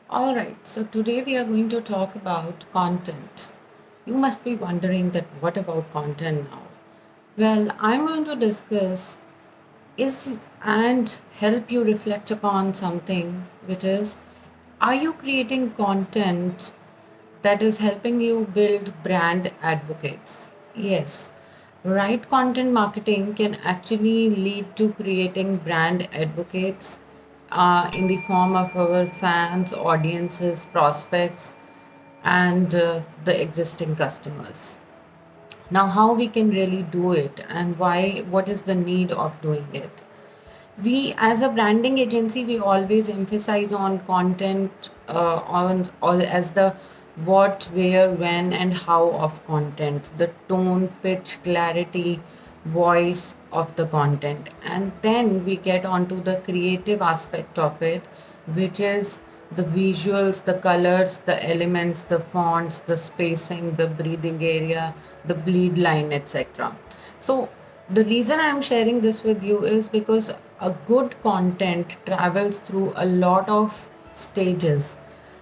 All right, so today we are going to talk about content. You must be wondering that what about content now? Well, I'm going to discuss is it and help you reflect upon something which is, are you creating content that is helping you build brand advocates? Yes. Right content marketing can actually lead to creating brand advocates in the form of our fans, audiences, prospects, and the existing customers. Now, how we can really do it and why, what is the need of doing it? We as a branding agency, we always emphasize on content on or as the what, where, when, and how of content, the tone, pitch, clarity, voice of the content, and then we get onto the creative aspect of it, which is the visuals, the colors, the elements, the fonts, the spacing, the breathing area, the bleed line, etc. So the reason I'm sharing this with you is because a good content travels through a lot of stages,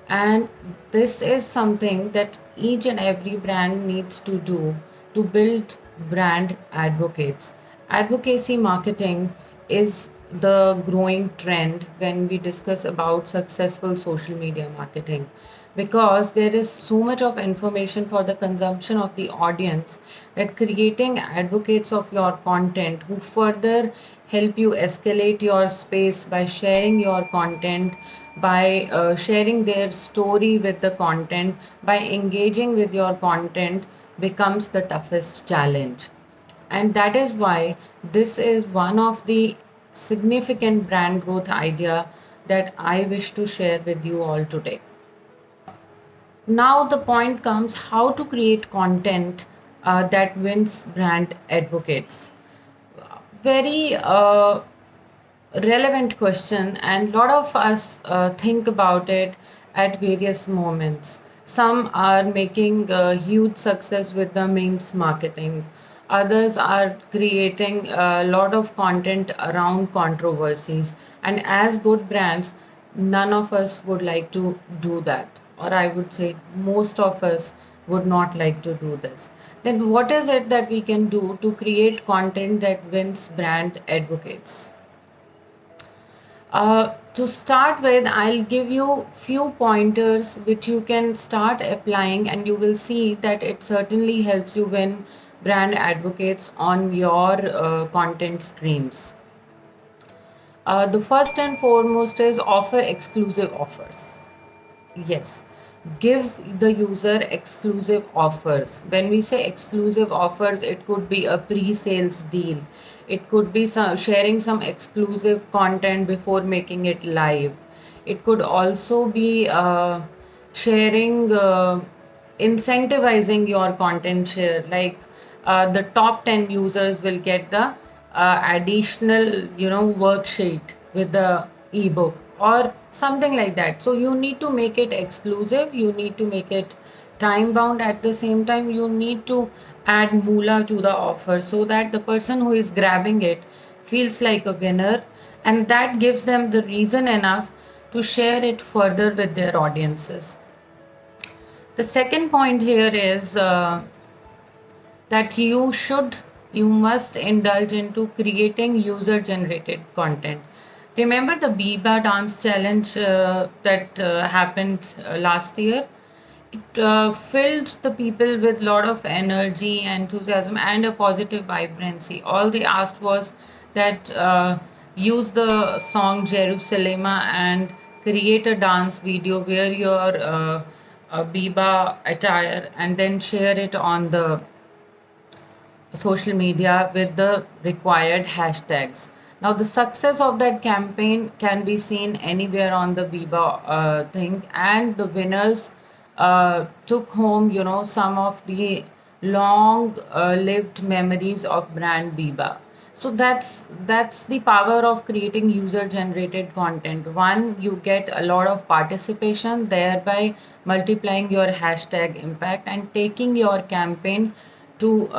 and this is something that each and every brand needs to do to build brand advocates. Advocacy marketing is the growing trend when we discuss about successful social media marketing, because there is so much of information for the consumption of the audience that creating advocates of your content who further help you escalate your space by sharing your content, by sharing their story with the content, by engaging with your content, becomes the toughest challenge. And that is why this is one of the significant brand growth idea that I wish to share with you all today. Now the point comes how to create content that wins brand advocates. Very relevant question, and a lot of us think about it at various moments. Some are making huge success with the memes marketing. Others are creating a lot of content around controversies. And as good brands, none of us would like to do that. Or I would say most of us would not like to do this. Then what is it that we can do to create content that wins brand advocates? To start with, I'll give you few pointers which you can start applying, and you will see that it certainly helps you win brand advocates on your content streams. The first and foremost is offer exclusive offers. Yes, give the user exclusive offers. When we say exclusive offers, it could be a pre-sales deal. It could be sharing some exclusive content before making it live. It could also be sharing, incentivizing your content share. Like the top 10 users will get the additional, worksheet with the ebook or something like that. So you need to make it exclusive, you need to make it time bound. At the same time, you need to add moolah to the offer so that the person who is grabbing it feels like a winner, and that gives them the reason enough to share it further with their audiences. The second point here is that you must indulge into creating user generated content. Remember the Biba dance challenge that happened last year? It filled the people with a lot of energy, enthusiasm, and a positive vibrancy. All they asked was that use the song Jerusalema and create a dance video, wear your Biba attire, and then share it on the social media with the required hashtags. Now, the success of that campaign can be seen anywhere on the Biba thing, and the winners took home, some of the long-lived memories of brand Biba. So that's the power of creating user-generated content. One, you get a lot of participation, thereby multiplying your hashtag impact and taking your campaign to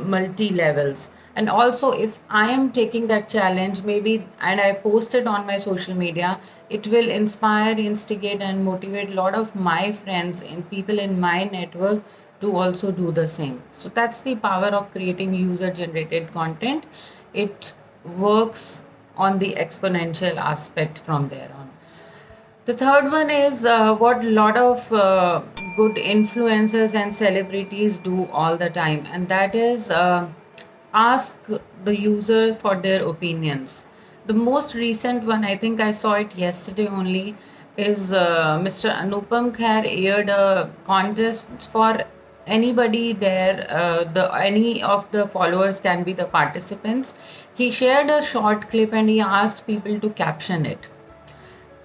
multi levels. And also, if I am taking that challenge, maybe, and I post it on my social media, it will inspire, instigate, and motivate a lot of my friends and people in my network to also do the same. So that's the power of creating user generated content. It works on the exponential aspect from there on. The third one is what a lot of good influencers and celebrities do all the time, and that is ask the user for their opinions. The most recent one, I think I saw it yesterday only, is Mr. Anupam Kher aired a contest for anybody there. Any of the followers can be the participants. He shared a short clip and he asked people to caption it.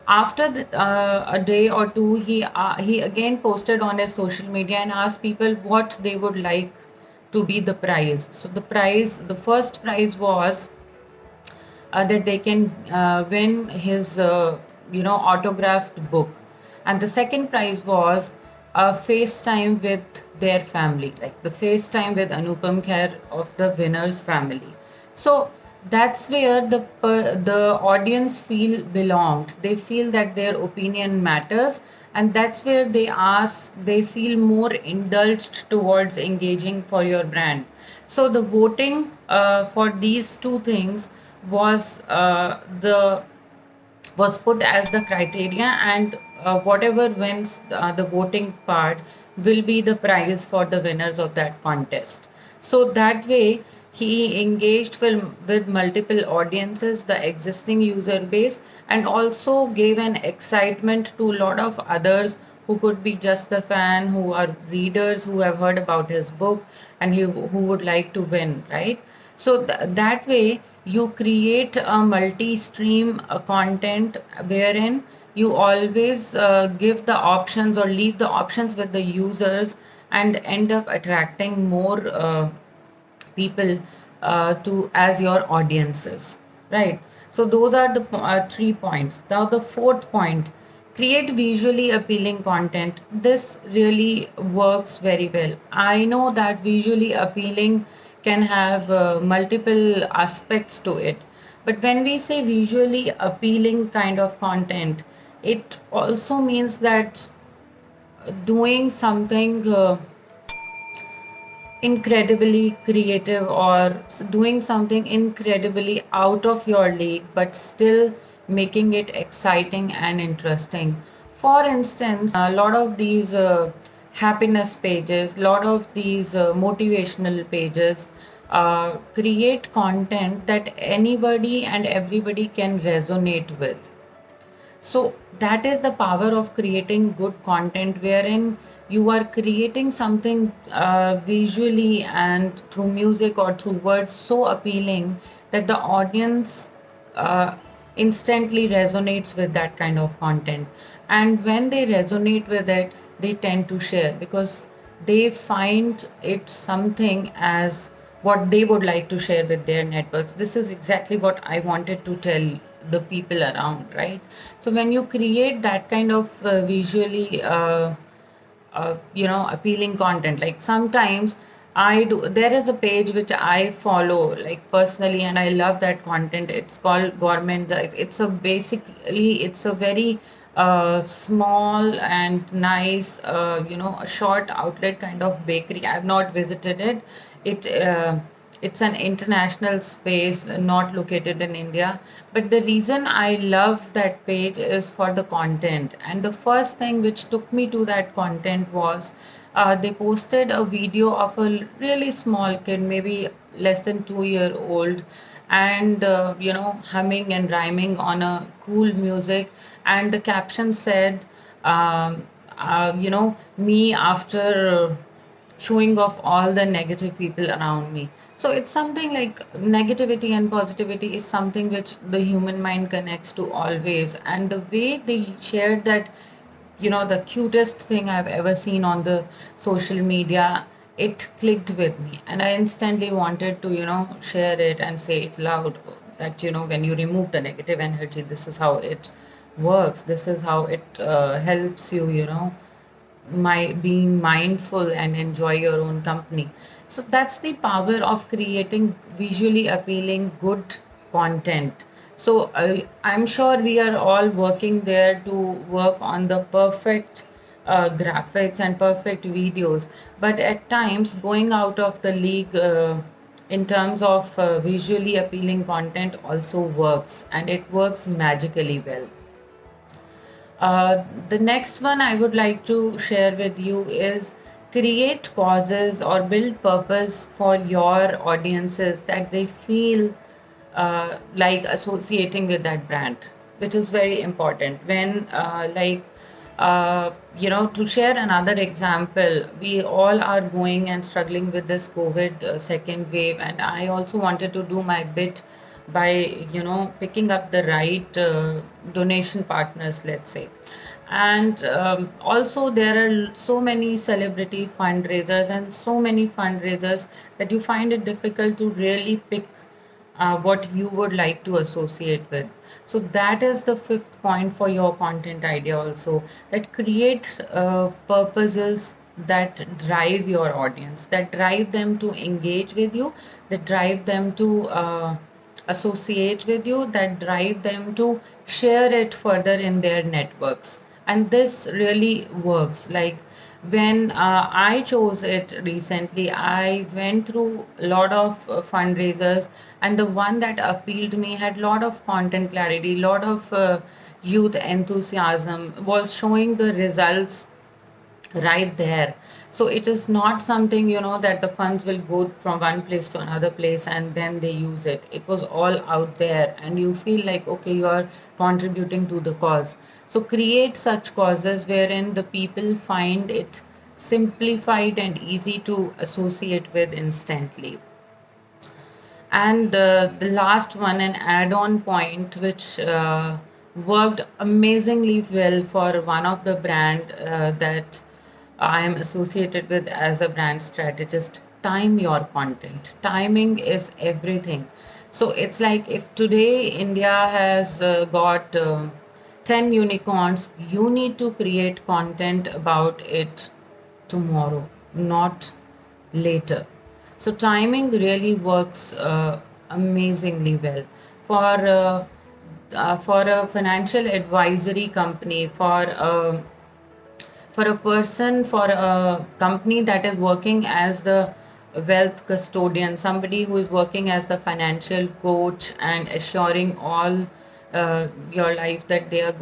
After a day or two, he again posted on his social media and asked people what they would like to be the prize. So the first prize was that they can win his autographed book, and the second prize was a FaceTime with their family, like the FaceTime with Anupam Kher of the winner's family. So that's where the audience feel belonged. They feel that their opinion matters, and that's where they feel more indulged towards engaging for your brand. So the voting for these two things was the was put as the criteria, and whatever wins the voting part will be the prize for the winners of that contest. So that way he engaged with multiple audiences, the existing user base, and also gave an excitement to a lot of others who could be just the fan, who are readers, who have heard about his book, and who would like to win, right? So that way you create a multi-stream content wherein you always give the options or leave the options with the users and end up attracting more people to as your audiences, right? So those are the 3 points. Now the fourth point, create visually appealing content. This really works very well. I know that visually appealing can have multiple aspects to it, but when we say visually appealing kind of content, it also means that doing something incredibly creative, or doing something incredibly out of your league but still making it exciting and interesting. For instance, a lot of these happiness pages, lot of these motivational pages create content that anybody and everybody can resonate with. So that is the power of creating good content, wherein you are creating something visually and through music or through words so appealing that the audience uh, instantly resonates with that kind of content. And when they resonate with it, they tend to share because they find it something as what they would like to share with their networks. This is exactly what I wanted to tell the people around, right? So when you create that kind of visually appealing content, like sometimes I do, there is a page which I follow like personally, and I love that content. It's called Government. It's a basically it's a very small and nice a short outlet kind of bakery. I've not visited it. It uh, it's an international space, not located in India. But the reason I love that page is for the content. And the first thing which took me to that content was they posted a video of a really small kid, maybe less than 2 year old, and humming and rhyming on a cool music. And the caption said, me after showing off all the negative people around me. So it's something like negativity and positivity is something which the human mind connects to always. And the way they shared that, the cutest thing I've ever seen on the social media, it clicked with me. And I instantly wanted to, share it and say it loud that, when you remove the negative energy, this is how it works. This is how it helps you, my being mindful and enjoy your own company. So that's the power of creating visually appealing good content. So I'm sure we are all working there to work on the perfect graphics and perfect videos, but at times going out of the league in terms of visually appealing content also works, and it works magically well. The next one I would like to share with you is create causes or build purpose for your audiences that they feel like associating with that brand, which is very important. When, to share another example, we all are going and struggling with this COVID second wave, and I also wanted to do my bit by, picking up the right donation partners, let's say. And also, there are so many celebrity fundraisers and so many fundraisers that you find it difficult to really pick what you would like to associate with. So that is the fifth point for your content idea also, that create purposes that drive your audience, that drive them to engage with you, that drive them to associate with you, that drive them to share it further in their networks. And this really works. Like when I chose it recently, I went through a lot of fundraisers, and the one that appealed me had a lot of content clarity, lot of youth enthusiasm, was showing the results right there. So it is not something, that the funds will go from one place to another place and then they use it. It was all out there, and you feel like, okay, you are contributing to the cause. So create such causes wherein the people find it simplified and easy to associate with instantly. And the last one, an add on point, which worked amazingly well for one of the brand that I am associated with as a brand strategist. Time your content. Timing is everything. So it's like if today India has got 10 unicorns, you need to create content about it tomorrow, not later. So timing really works amazingly well for for a financial advisory company, for a person, for a company that is working as the wealth custodian, somebody who is working as the financial coach and assuring all your life that they are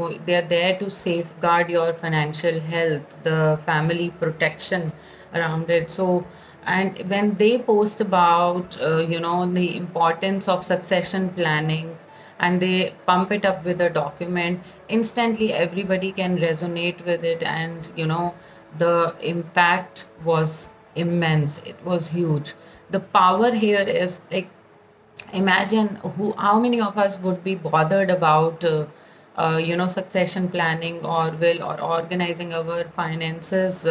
there to safeguard your financial health, the family protection around it. So, and when they post about the importance of succession planning, and they pump it up with a document, instantly everybody can resonate with it. And the impact was immense, it was huge. The power here is like, imagine how many of us would be bothered about succession planning or will or organizing our finances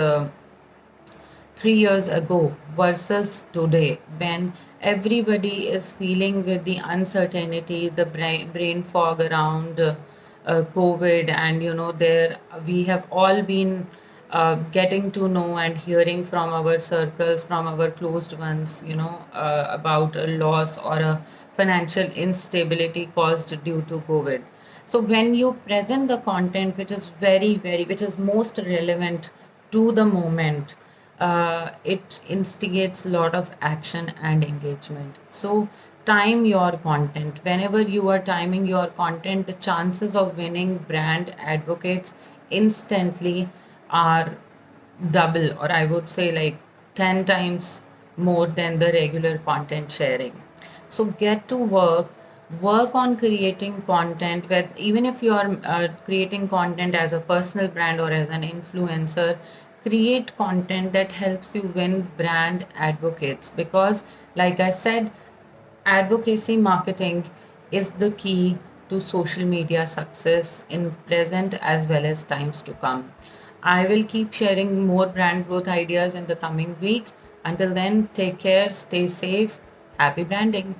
3 years ago versus today, when everybody is feeling with the uncertainty, the brain fog around COVID, and there we have all been getting to know and hearing from our circles, from our closed ones, about a loss or a financial instability caused due to COVID. So when you present the content which is which is most relevant to the moment, it instigates a lot of action and engagement. So time your content. Whenever you are timing your content, the chances of winning brand advocates instantly are double, or I would say like 10 times more than the regular content sharing. So get to work on creating content, where even if you are creating content as a personal brand or as an influencer, create content that helps you win brand advocates. Because like I said, advocacy marketing is the key to social media success in present as well as times to come. I will keep sharing more brand growth ideas in the coming weeks. Until then, take care, stay safe, happy branding.